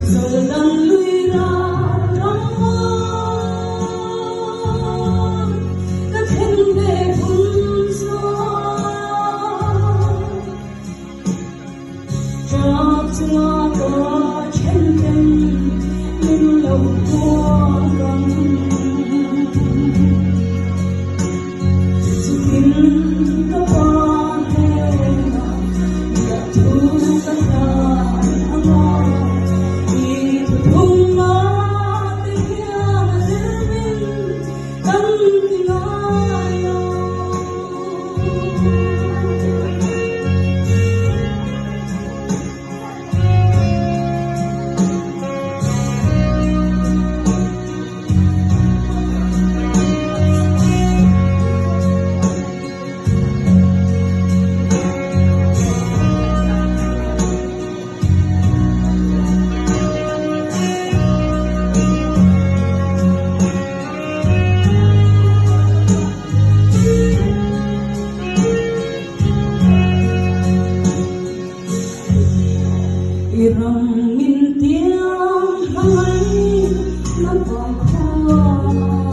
giờ đang lui ra trong mơ đã thêm về phun gió cho chúa có trên kênh lên lòng của con dù tin có qua thế nào đã thu tất cả irong min tiếng nói nó còn khô